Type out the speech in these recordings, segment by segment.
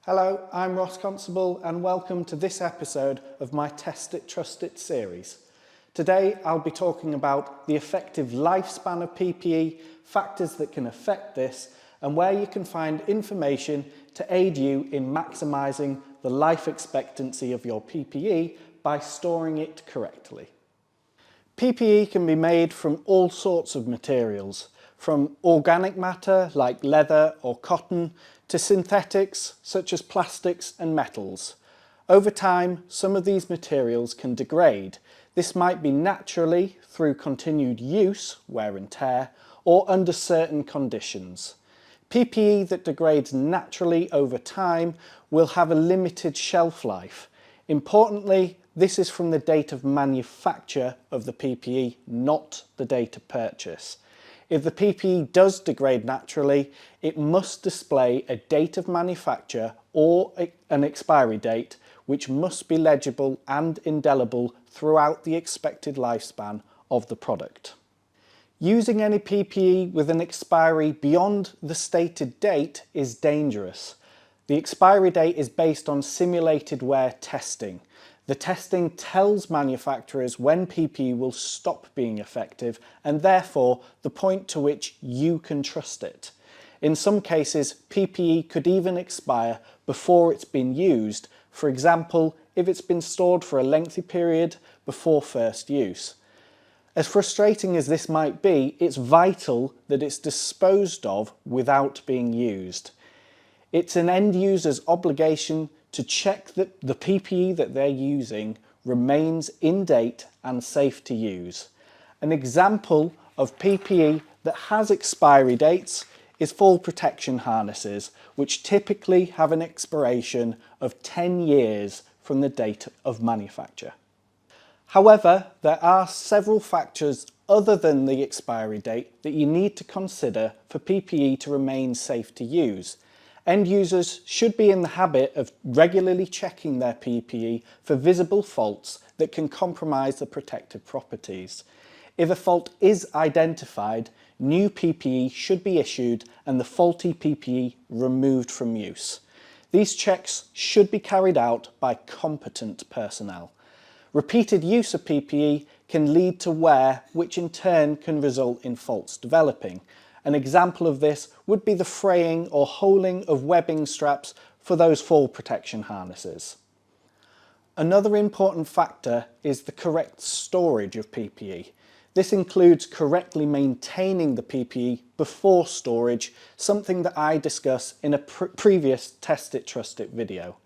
Hello, I'm Ross Constable and welcome to this episode of my Test It, Trust It series. Today I'll be talking about the effective lifespan of PPE, factors that can affect this, and where you can find information to aid you in maximising the life expectancy of your PPE by storing it correctly. PPE can be made from all sorts of materials, from organic matter like leather or cotton to synthetics such as plastics and metals. Over time, some of these materials can degrade. This might be naturally through continued use, wear and tear, or under certain conditions. PPE that degrades naturally over time will have a limited shelf life. Importantly, this is from the date of manufacture of the PPE, not the date of purchase. If the PPE does degrade naturally, it must display a date of manufacture or an expiry date, which must be legible and indelible throughout the expected lifespan of the product. Using any PPE with an expiry beyond the stated date is dangerous. The expiry date is based on simulated wear testing. The testing tells manufacturers when PPE will stop being effective and therefore the point to which you can trust it. In some cases, PPE could even expire before it's been used, for example, if it's been stored for a lengthy period before first use. As frustrating as this might be, it's vital that it's disposed of without being used. It's an end user's obligation to check that the PPE that they're using remains in date and safe to use. An example of PPE that has expiry dates is fall protection harnesses, which typically have an expiration of 10 years from the date of manufacture. However, there are several factors other than the expiry date that you need to consider for PPE to remain safe to use. End users should be in the habit of regularly checking their PPE for visible faults that can compromise the protective properties. If a fault is identified, new PPE should be issued and the faulty PPE removed from use. These checks should be carried out by competent personnel. Repeated use of PPE can lead to wear, which in turn can result in faults developing. An example of this would be the fraying or holing of webbing straps for those fall protection harnesses. Another important factor is the correct storage of PPE. This includes correctly maintaining the PPE before storage, something that I discuss in a previous Test It, Trust It video.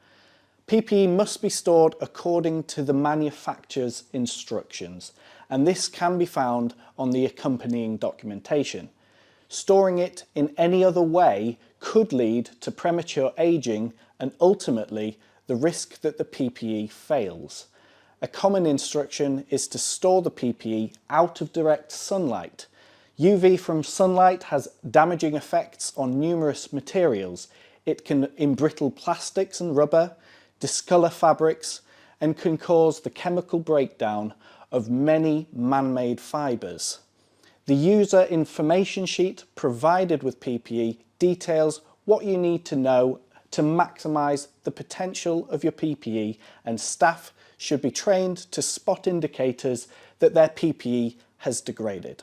PPE must be stored according to the manufacturer's instructions, and this can be found on the accompanying documentation. Storing it in any other way could lead to premature aging and ultimately the risk that the PPE fails. A common instruction is to store the PPE out of direct sunlight. UV from sunlight has damaging effects on numerous materials. It can embrittle plastics and rubber, discolour fabrics, and can cause the chemical breakdown of many man-made fibres. The user information sheet provided with PPE details what you need to know to maximise the potential of your PPE, and staff should be trained to spot indicators that their PPE has degraded.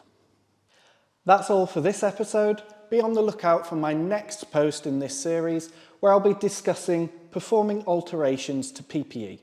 That's all for this episode. Be on the lookout for my next post in this series where I'll be discussing performing alterations to PPE.